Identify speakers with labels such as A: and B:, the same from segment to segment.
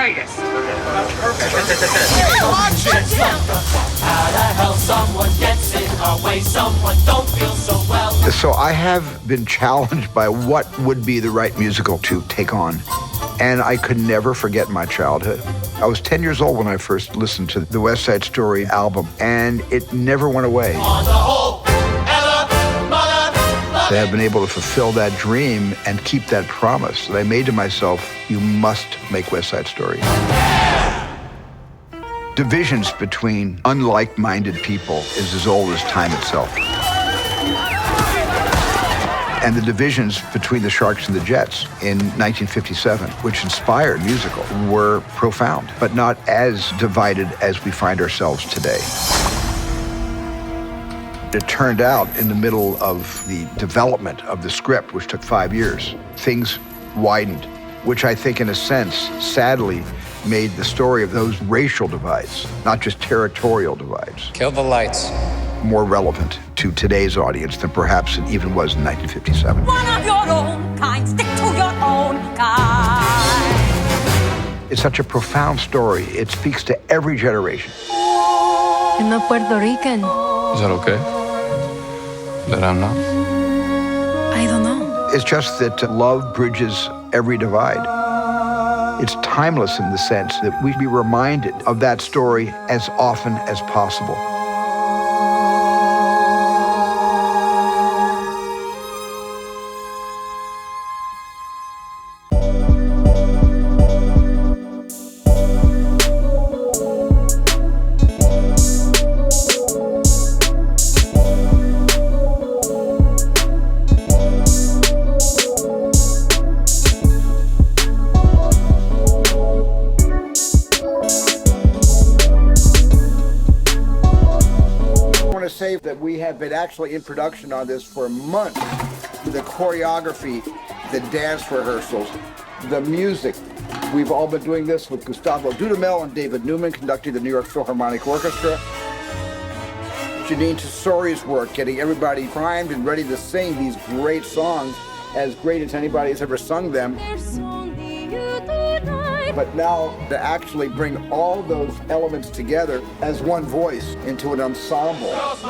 A: greatest. That's perfect.
B: Watch it! How the hell someone gets in our way, someone don't feel so well.
C: So I have been challenged by what would be the right musical to take on. And I could never forget my childhood. I was 10 years old when I first listened to the West Side Story album, and it never went away.
B: On the whole,
C: To have been able to fulfill that dream and keep that promise that I made to myself, you must make West Side Story. Divisions between unlike-minded people is as old as time itself. And the divisions between the Sharks and the Jets in 1957, which inspired musical, were profound, but not as divided as we find ourselves today. It turned out in the middle of the development of the script, which took 5 years, things widened, which I think in a sense, sadly, made the story of those racial divides, not just territorial divides,
D: Kill the lights.
C: more relevant to today's audience than perhaps it even was in 1957.
E: One of your own kind, stick to your own kind.
C: It's such a profound story. It speaks to every generation.
F: I'm not Puerto Rican.
D: Is that okay? That I'm not?
F: I don't know.
C: It's just that love bridges every divide. It's timeless in the sense that we be reminded of that story as often as possible. Say that we have been actually in production on this for months. The choreography, the dance rehearsals, the music. We've all been doing this with Gustavo Dudamel and David Newman conducting the New York Philharmonic Orchestra. Janine Tesori's work, getting everybody primed and ready to sing these great songs, as great as anybody has ever sung them. But now to actually bring all those elements together as one voice into an ensemble. It's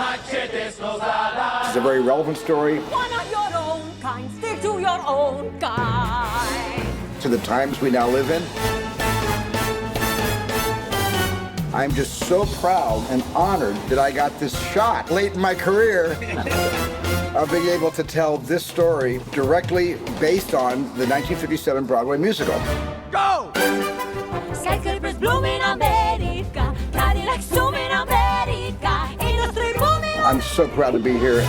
C: a very relevant story.
E: One of your own kind, stick to your own kind.
C: To the times we now live in. I'm just so proud and honored that I got this shot late in my career of being able to tell this story directly based on the 1957 Broadway musical.
A: Go!
E: Skyscrapers bloom in America, Cadillacs zoom in America, industry booming.
C: I'm so proud to be here.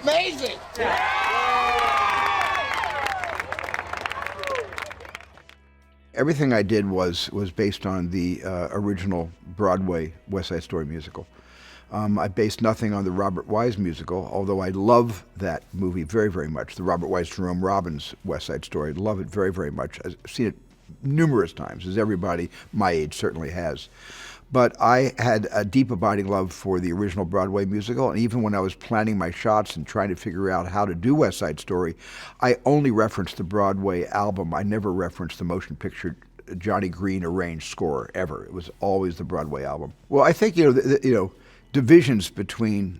A: Amazing!
C: Everything I did was based on the original Broadway West Side Story musical. I based nothing on the Robert Wise musical, although I love that movie very, very much. The Robert Wise Jerome Robbins West Side Story. I love it very, very much. I've seen it numerous times, as everybody my age certainly has. But I had a deep abiding love for the original Broadway musical, and even when I was planning my shots and trying to figure out how to do West Side Story, I only referenced the Broadway album. I never referenced the motion picture Johnny Green arranged score ever. It was always the Broadway album. Well, I think divisions between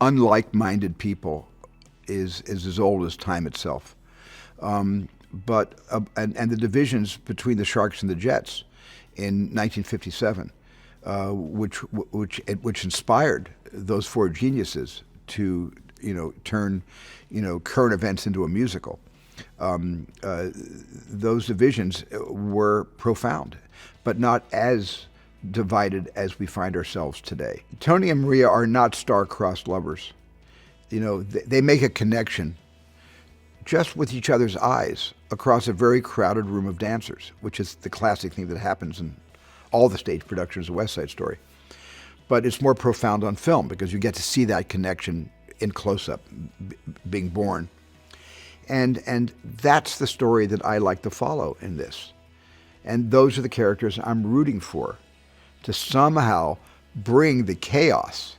C: unlike-minded people is as old as time itself. And the divisions between the Sharks and the Jets in 1957, which inspired those four geniuses to turn current events into a musical. Those divisions were profound, but not as divided as we find ourselves today. Tony and Maria are not star-crossed lovers. They make a connection just with each other's eyes across a very crowded room of dancers, which is the classic thing that happens in all the stage productions of West Side Story. But it's more profound on film because you get to see that connection in close-up being born. And that's the story that I like to follow in this. And those are the characters I'm rooting for, to somehow bring the chaos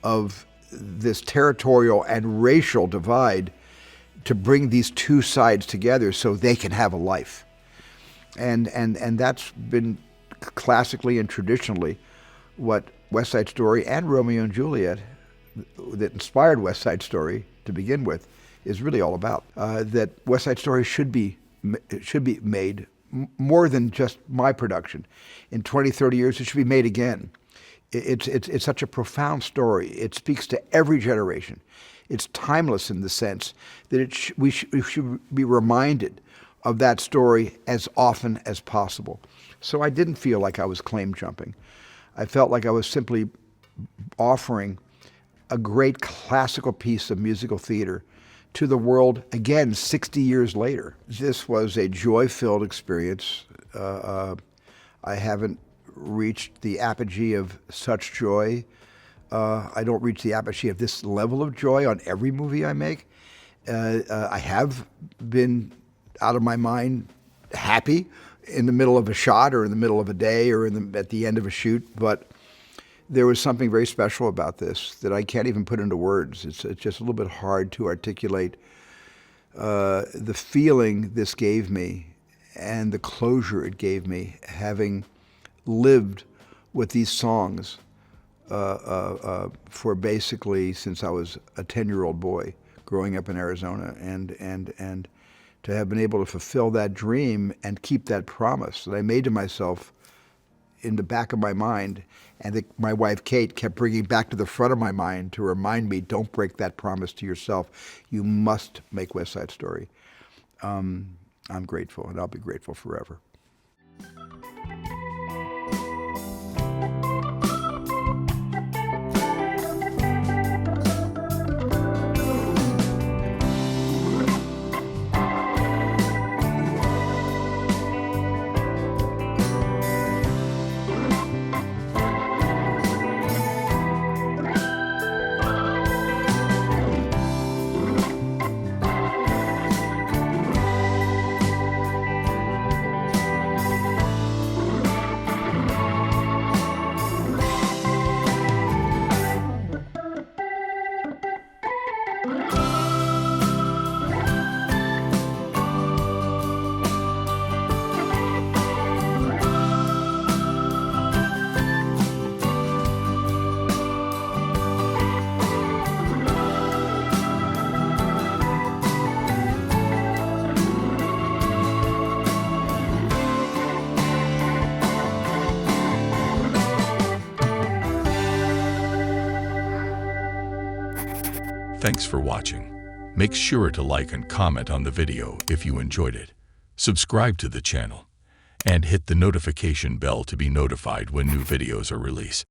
C: of this territorial and racial divide to bring these two sides together so they can have a life. And that's been classically and traditionally what West Side Story and Romeo and Juliet, that inspired West Side Story to begin with, is really all about. That West Side Story should be made more than just my production. In 20, 30 years, it should be made again. It's such a profound story. It speaks to every generation. It's timeless in the sense that we should be reminded of that story as often as possible. So I didn't feel like I was claim jumping. I felt like I was simply offering a great classical piece of musical theater to the world again 60 years later. This was a joy-filled experience. I haven't reached the apogee of such joy. I don't reach the apogee of this level of joy on every movie I make. I have been out of my mind happy in the middle of a shot or in the middle of a day or at the end of a shoot, but there was something very special about this that I can't even put into words. It's just a little bit hard to articulate the feeling this gave me and the closure it gave me, having lived with these songs for basically since I was a 10-year-old boy growing up in Arizona, and to have been able to fulfill that dream and keep that promise that I made to myself in the back of my mind, and that my wife Kate kept bringing back to the front of my mind to remind me, don't break that promise to yourself. You must make West Side Story. I'm grateful, and I'll be grateful forever.
G: Thanks for watching. Make sure to like and comment on the video if you enjoyed it. Subscribe to the channel and hit the notification bell to be notified when new videos are released.